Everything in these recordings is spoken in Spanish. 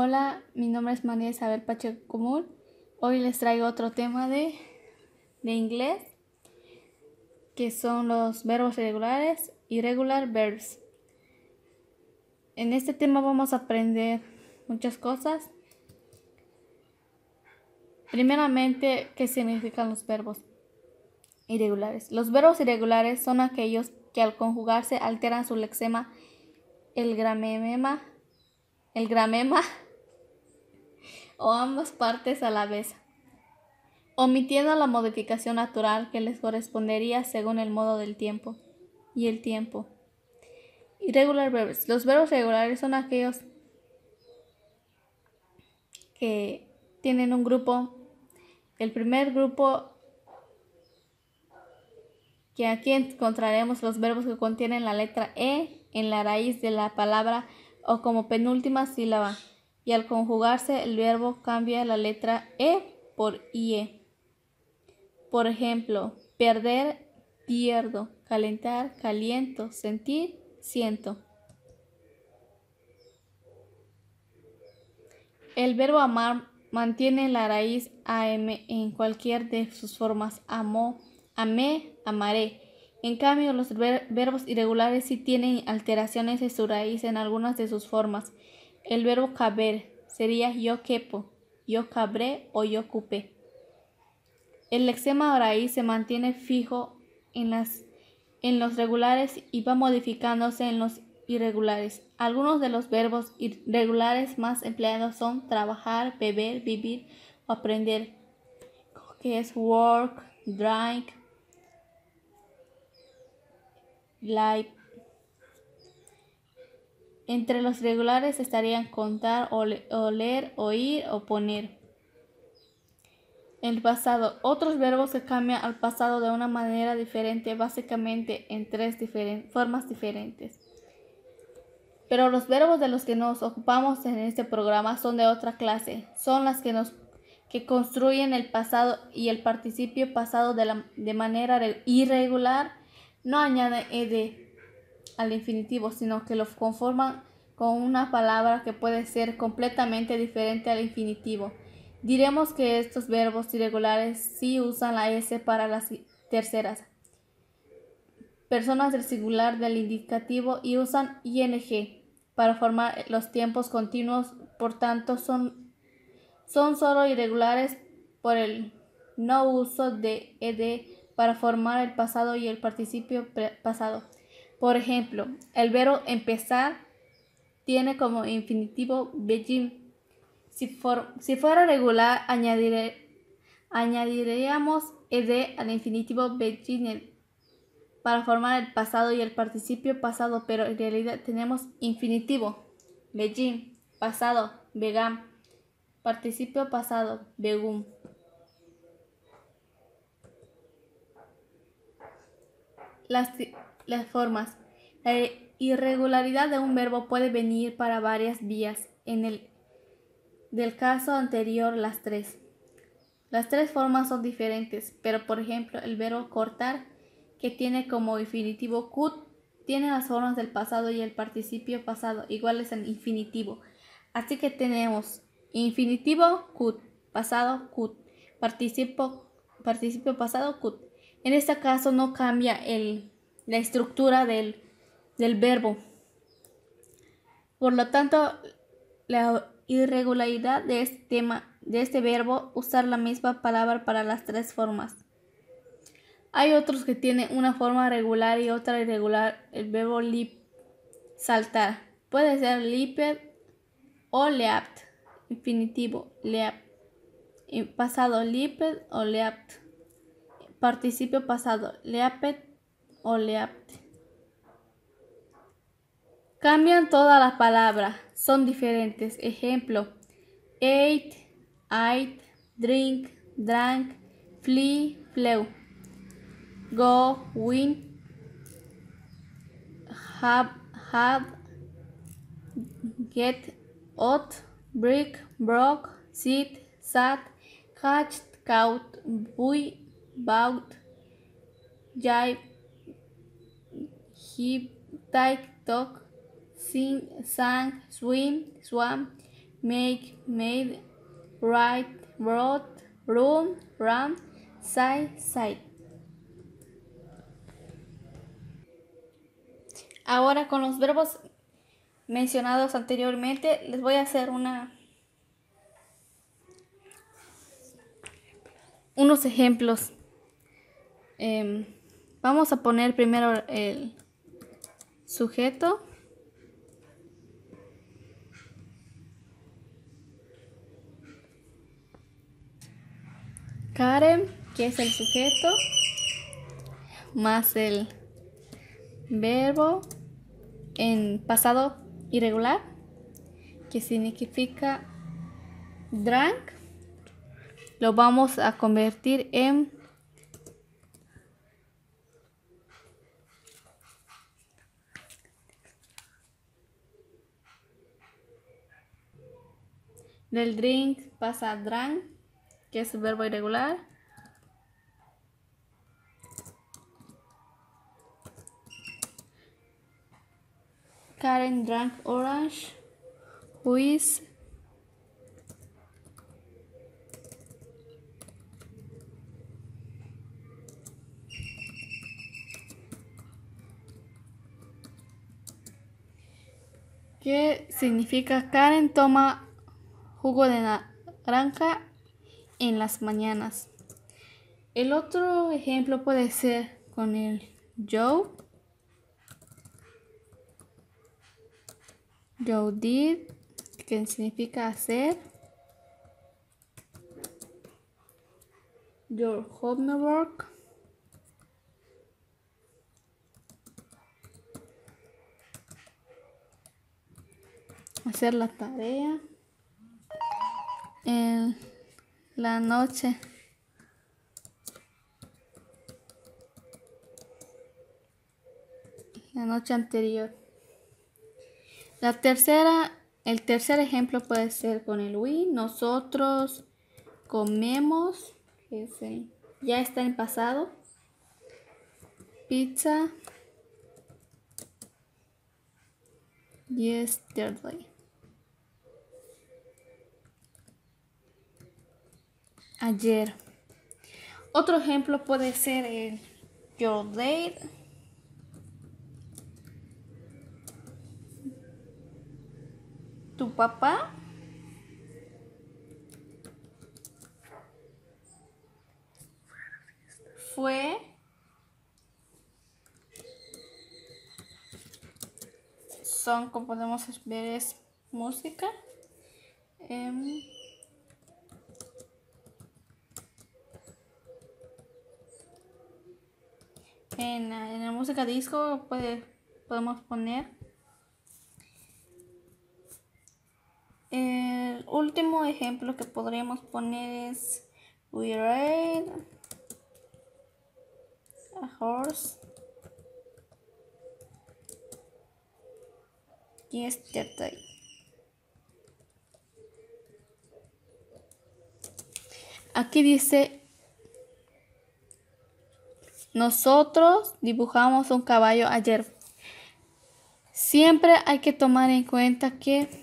Hola, mi nombre es María Isabel Pacheco Común. Hoy les traigo otro tema de inglés, que son los verbos irregulares, irregular verbs. En este tema vamos a aprender muchas cosas. Primeramente, ¿qué significan los verbos irregulares? Los verbos irregulares son aquellos que al conjugarse alteran su lexema, el gramema o ambas partes a la vez, omitiendo la modificación natural que les correspondería según el modo del tiempo y el tiempo. Irregular verbs. Los verbos regulares son aquellos que tienen un grupo. El primer grupo, que aquí encontraremos los verbos que contienen la letra E en la raíz de la palabra o como penúltima sílaba, y al conjugarse el verbo cambia la letra E por IE. Por ejemplo, perder, pierdo, calentar, caliento, sentir, siento. El verbo amar mantiene la raíz AM en cualquier de sus formas: amó, amé, amaré. En cambio, los verbos irregulares sí tienen alteraciones en su raíz en algunas de sus formas. El verbo caber sería yo quepo, yo cabré o yo cupé. El lexema o raíz se mantiene fijo en los regulares y va modificándose en los irregulares. Algunos de los verbos irregulares más empleados son trabajar, beber, vivir o aprender, que es work, drink, live. Entre los regulares estarían contar, oler, oír o poner. El pasado. Otros verbos que cambian al pasado de una manera diferente, básicamente en tres formas diferentes. Pero los verbos de los que nos ocupamos en este programa son de otra clase. Son las que construyen el pasado y el participio pasado de manera irregular. No añaden ed al infinitivo, sino que lo conforman con una palabra que puede ser completamente diferente al infinitivo. Diremos que estos verbos irregulares sí usan la S para las terceras personas del singular del indicativo y usan ing para formar los tiempos continuos. Por tanto, son solo irregulares por el no uso de ed para formar el pasado y el participio pasado. Por ejemplo, el verbo empezar tiene como infinitivo begin. Si fuera regular, añadiríamos ed al infinitivo beginner para formar el pasado y el participio pasado, pero en realidad tenemos infinitivo begin, pasado began, participio pasado begum. Las formas. La irregularidad de un verbo puede venir para varias vías. Del caso anterior, las tres formas son diferentes, pero por ejemplo el verbo cortar, que tiene como infinitivo cut, tiene las formas del pasado y el participio pasado iguales al infinitivo. Así que tenemos infinitivo cut, pasado cut, participio pasado cut. En este caso no cambia la estructura del verbo. Por lo tanto, la irregularidad de este verbo, usar la misma palabra para las tres formas. Hay otros que tienen una forma regular y otra irregular. El verbo saltar puede ser leaped o leapt. Infinitivo leapt. Pasado leaped o leapt. Participio pasado leaped o leapt. Cambian todas las palabras, son diferentes. Ejemplo: ate, drink, drank, flee, flew, go, went, have, had, get, ought, break, broke, sit, sat, catched, caught, buy, bought, jive, hip, take, talk, sing, sang, swim, swam, make, made, write, wrote, run, ran, say, said. Ahora con los verbos mencionados anteriormente les voy a hacer unos ejemplos. Vamos a poner primero el sujeto. Karen, que es el sujeto, más el verbo en pasado irregular, que significa drank. Lo vamos a convertir en del drink pasa a drank, que es el verbo irregular. Karen drank orange, juice. ¿Qué significa? Karen toma jugo de naranja en las mañanas. El otro ejemplo puede ser con el Joe. Joe did, que significa hacer. Your homework. Hacer la tarea. En la noche. La noche anterior. El tercer ejemplo puede ser con el we. Nosotros comemos, que ya está en pasado. Pizza. Yesterday. Ayer. Otro ejemplo puede ser el your date. Tu papá. Fue. Son, como podemos ver, es música. En la música disco podemos poner. El último ejemplo que podríamos poner es we ride a horse yesterday. Aquí dice: nosotros dibujamos un caballo ayer. Siempre hay que tomar en cuenta que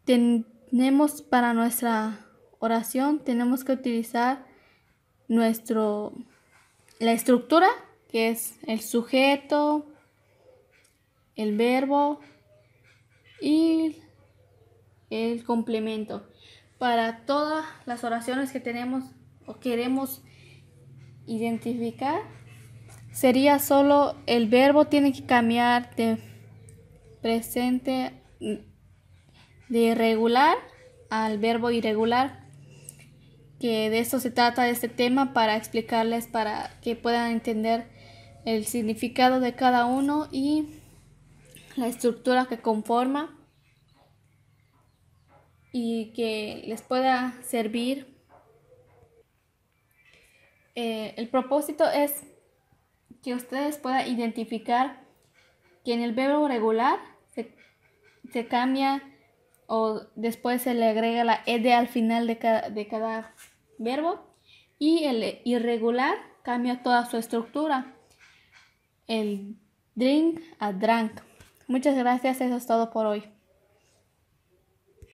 tenemos para nuestra oración, tenemos que utilizar la estructura, que es el sujeto, el verbo y el complemento. Para todas las oraciones que tenemos o queremos identificar, sería solo el verbo tiene que cambiar de presente, de irregular al verbo irregular, que de eso se trata este tema, para explicarles, para que puedan entender el significado de cada uno y la estructura que conforma, y que les pueda servir. El propósito es que ustedes puedan identificar que en el verbo regular se cambia o después se le agrega la ed al final de cada verbo, y el irregular cambia toda su estructura, el drink a drank. Muchas gracias, eso es todo por hoy.